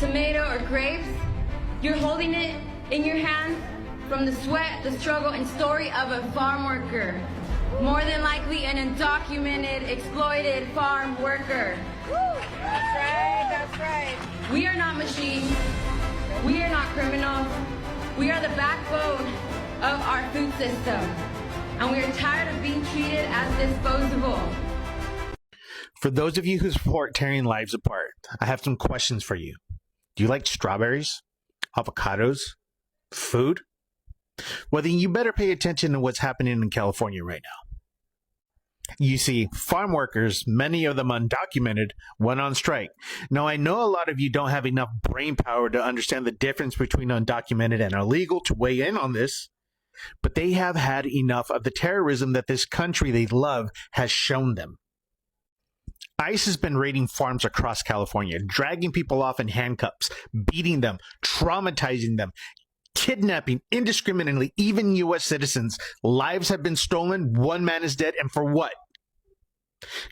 tomato or grapes, you're holding it in your hand from the sweat, the struggle, and story of a farm worker. More than likely an undocumented, exploited farm worker. That's right, that's right. We are not machines. We are not criminals. We are the backbone of our food system. And we are tired of being treated as disposable. For those of you who support tearing lives apart, I have some questions for you. Do you like strawberries? Avocados? Food? Well, then you better pay attention to what's happening in California right now. You see, farm workers, many of them undocumented, went on strike. Now, I know a lot of you don't have enough brain power to understand the difference between undocumented and illegal to weigh in on this, but they have had enough of the terrorism that this country they love has shown them. ICE has been raiding farms across California, dragging people off in handcuffs, beating them, traumatizing them, kidnapping indiscriminately, even U.S. citizens. Lives have been stolen, one man is dead, and for what?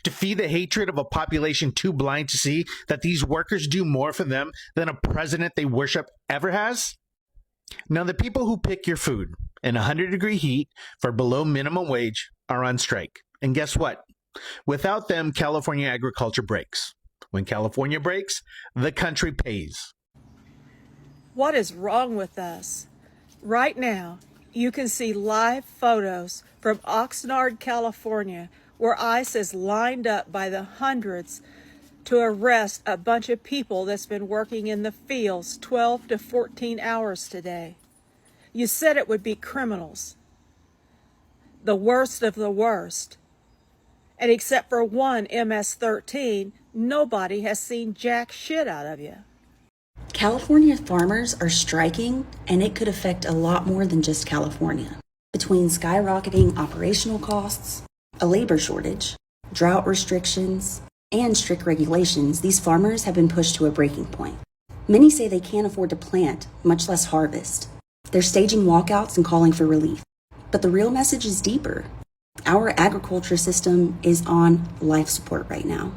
To feed the hatred of a population too blind to see that these workers do more for them than a president they worship ever has? Now, the people who pick your food in 100-degree heat for below minimum wage are on strike. And guess what? Without them, California agriculture breaks. When California breaks, the country pays. What is wrong with us? Right now, you can see live photos from Oxnard, California, where ICE is lined up by the hundreds to arrest a bunch of people that's been working in the fields 12 to 14 hours today. You said it would be criminals, the worst of the worst. And except for one MS-13, nobody has seen jack shit out of you. California farmers are striking, and it could affect a lot more than just California. Between skyrocketing operational costs, a labor shortage, drought restrictions, and strict regulations, these farmers have been pushed to a breaking point. Many say they can't afford to plant, much less harvest. They're staging walkouts and calling for relief. But the real message is deeper. Our agriculture system is on life support right now.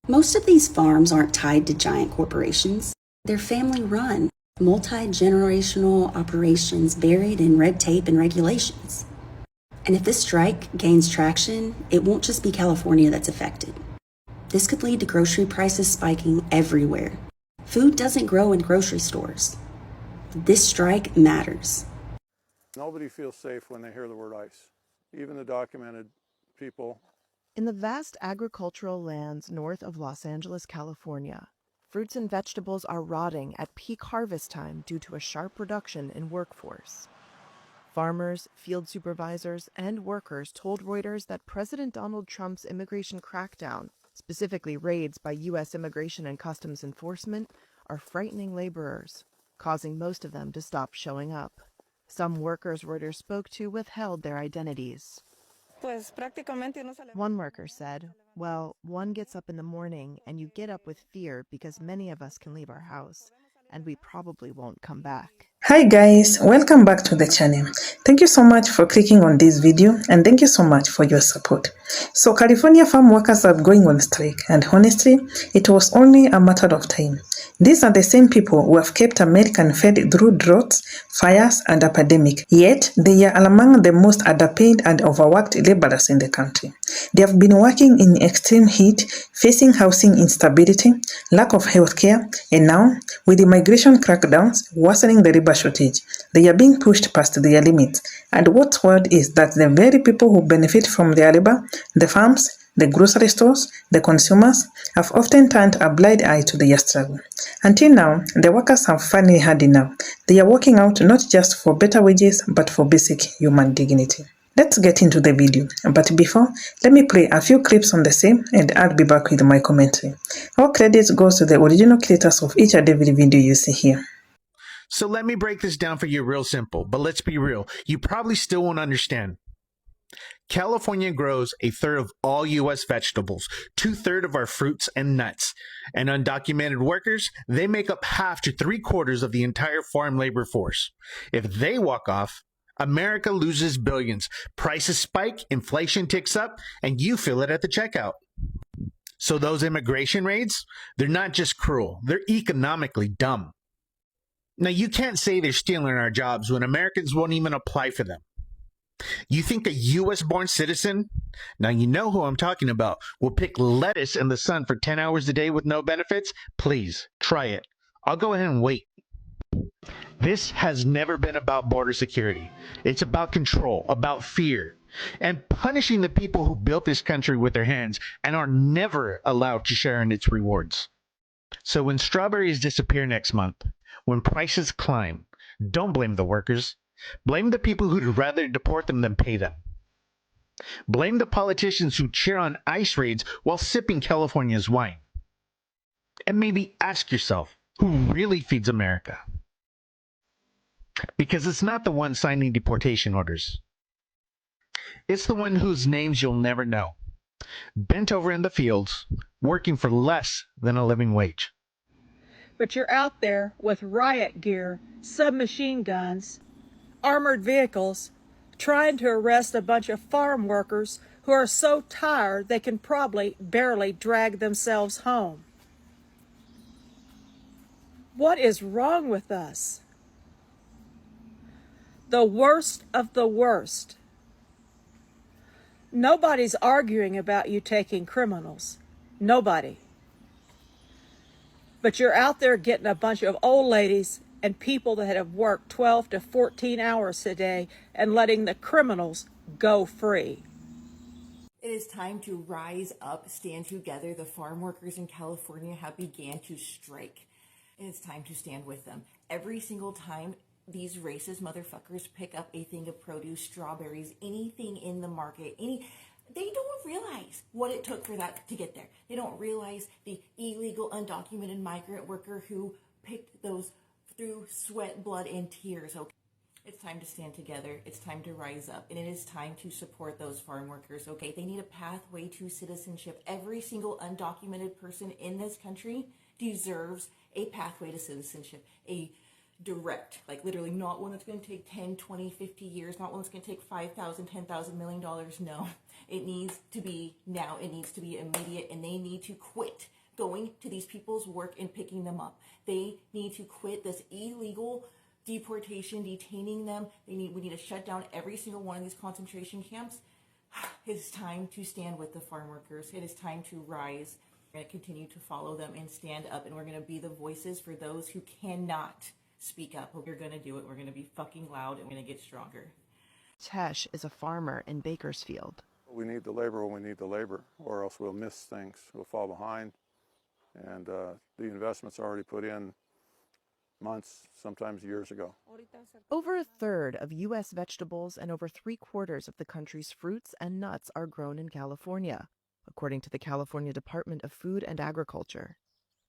Most of these farms aren't tied to giant corporations. They're family-run, multi-generational operations buried in red tape and regulations. And if this strike gains traction, it won't just be California that's affected. This could lead to grocery prices spiking everywhere. Food doesn't grow in grocery stores. This strike matters. Nobody feels safe when they hear the word ICE, even the documented people. In the vast agricultural lands north of Los Angeles, California, fruits and vegetables are rotting at peak harvest time due to a sharp reduction in workforce. Farmers, field supervisors, and workers told Reuters that President Donald Trump's immigration crackdown, specifically raids by U.S. Immigration and Customs Enforcement, are frightening laborers, causing most of them to stop showing up. Some workers Reuters spoke to withheld their identities. One worker said, well, one gets up in the morning and you get up with fear because many of us can leave our house and we probably won't come back. Hi guys, welcome back to the channel. Thank you so much for clicking on this video and thank you so much for your support. So California farm workers are going on strike, and honestly, it was only a matter of time. These are the same people who have kept American fed through droughts, fires, and a pandemic. Yet, they are among the most underpaid and overworked laborers in the country. They have been working in extreme heat, facing housing instability, lack of health care, and now, with immigration crackdowns worsening the labor shortage, they are being pushed past their limits. And what's worried is that the very people who benefit from their labor, the farms, the grocery stores, the consumers, have often turned a blind eye to their struggle. Until now, the workers have finally had enough. They are working out not just for better wages, but for basic human dignity. Let's get into the video, but before, let me play a few clips on the same and I'll be back with my commentary. All credits goes to the original creators of each and every video you see here. So let me break this down for you real simple, but let's be real. You probably still won't understand. California grows a third of all U.S. vegetables, 2/3 of our fruits and nuts. And undocumented workers, they make up half to 3/4 of the entire farm labor force. If they walk off, America loses billions. Prices spike, inflation ticks up, and you feel it at the checkout. So those immigration raids, they're not just cruel, they're economically dumb. Now, you can't say they're stealing our jobs when Americans won't even apply for them. You think a U.S.-born citizen, now you know who I'm talking about, will pick lettuce in the sun for 10 hours a day with no benefits? Please, try it. I'll go ahead and wait. This has never been about border security. It's about control, about fear, and punishing the people who built this country with their hands and are never allowed to share in its rewards. So when strawberries disappear next month, when prices climb, don't blame the workers. Blame the people who'd rather deport them than pay them. Blame the politicians who cheer on ICE raids while sipping California's wine. And maybe ask yourself, who really feeds America? Because it's not the one signing deportation orders. It's the one whose names you'll never know. Bent over in the fields, working for less than a living wage. But you're out there with riot gear, submachine guns, armored vehicles, trying to arrest a bunch of farm workers who are so tired they can probably barely drag themselves home. What is wrong with us? The worst of the worst. Nobody's arguing about you taking criminals. Nobody. But you're out there getting a bunch of old ladies and people that have worked 12 to 14 hours a day and letting the criminals go free. It is time to rise up, stand together. The farm workers in California have began to strike. And it's time to stand with them. Every single time these racist motherfuckers pick up a thing of produce, strawberries, anything in the market, they don't realize what it took for that to get there. They don't realize the illegal, undocumented migrant worker who picked those through sweat, blood, and tears. Okay, it's time to stand together. It's time to rise up, and it is time to support those farm workers. Okay, they need a pathway to citizenship. Every single undocumented person in this country deserves a pathway to citizenship, a direct, like literally not one that's going to take 10, 20, 50 years, not one that's going to take $5,000, $10,000, $1 million. No, it needs to be now. It needs to be immediate, and they need to quit going to these people's work and picking them up. They need to quit this illegal deportation, detaining them. We need to shut down every single one of these concentration camps. It is time to stand with the farm workers. It is time to rise. We're going to continue to follow them and stand up, and we're going to be the voices for those who cannot speak up. We're going to do it. We're going to be fucking loud, and we're going to get stronger. Tesh is a farmer in Bakersfield. We need the labor when we need the labor, or else we'll miss things. We'll fall behind. And the investment's already put in months, sometimes years ago. Over a third of U.S. vegetables and over 3/4 of the country's fruits and nuts are grown in California, according to the California Department of Food and Agriculture.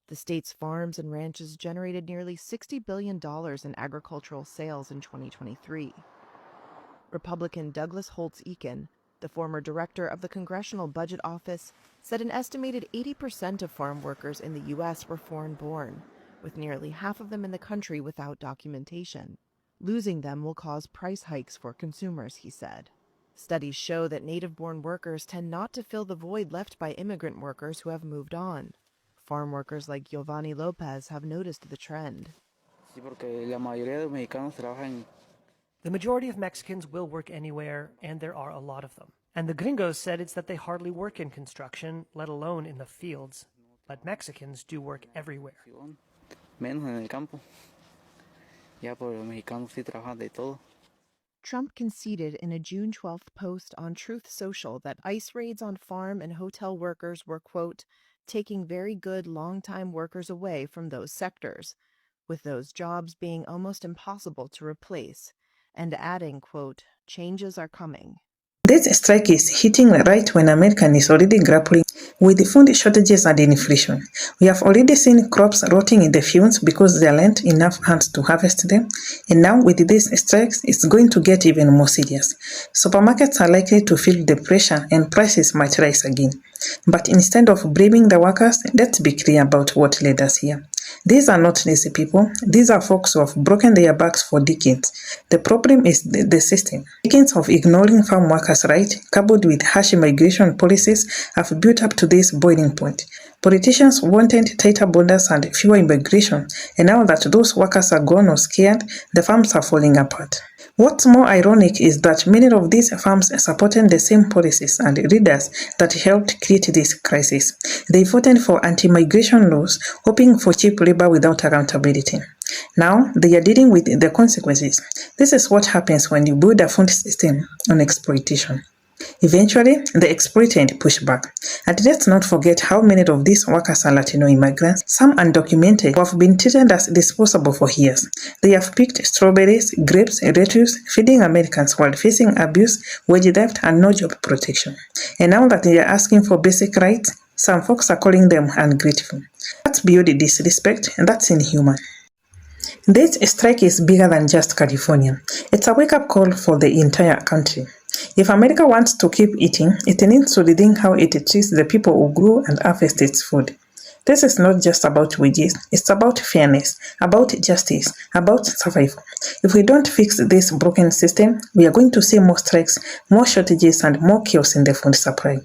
The state's farms and ranches generated nearly $60 billion in agricultural sales in 2023. Republican Douglas Holtz-Eakin, the former director of the Congressional Budget Office, said an estimated 80% of farm workers in the U.S. were foreign-born, with nearly half of them in the country without documentation. Losing them will cause price hikes for consumers, he said. Studies show that native-born workers tend not to fill the void left by immigrant workers who have moved on. Farm workers like Giovanni Lopez have noticed the trend. The majority of Mexicans will work anywhere, and there are a lot of them. And the gringos said it's that they hardly work in construction, let alone in the fields. But Mexicans do work everywhere. Trump conceded in a June 12th post on Truth Social that ICE raids on farm and hotel workers were, quote, taking very good long-time workers away from those sectors, with those jobs being almost impossible to replace, and adding, quote, changes are coming. This strike is hitting right when America is already grappling with the food shortages and inflation. We have already seen crops rotting in the fields because there aren't enough hands to harvest them, and now with these strikes, it's going to get even more serious. Supermarkets are likely to feel the pressure and prices might rise again. But instead of blaming the workers, let's be clear about what led us here. These are not lazy people. These are folks who have broken their backs for decades. The problem is the system. Decades of ignoring farm workers' rights, coupled with harsh immigration policies, have built up to this boiling point. Politicians wanted tighter borders and fewer immigration, and now that those workers are gone or scared, the farms are falling apart. What's more ironic is that many of these farms supported the same policies and leaders that helped create this crisis. They voted for anti-migration laws, hoping for cheap labor without accountability. Now they are dealing with the consequences. This is what happens when you build a food system on exploitation. Eventually, the exploited push back. And let's not forget how many of these workers are Latino immigrants, some undocumented, who have been treated as disposable for years. They have picked strawberries, grapes, lettuce, feeding Americans while facing abuse, wage theft, and no job protection. And now that they are asking for basic rights, some folks are calling them ungrateful. That's beyond disrespect, and that's inhuman. This strike is bigger than just California. It's a wake-up call for the entire country. If America wants to keep eating, it needs to rethink how it treats the people who grow and harvest its food. This is not just about wages, it's about fairness, about justice, about survival. If we don't fix this broken system, we are going to see more strikes, more shortages, and more chaos in the food supply.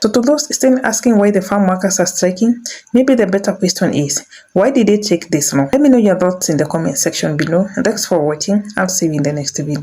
So to those still asking why the farm workers are striking, maybe the better question is, why did it take this long? Let me know your thoughts in the comment section below. Thanks for watching. I'll see you in the next video.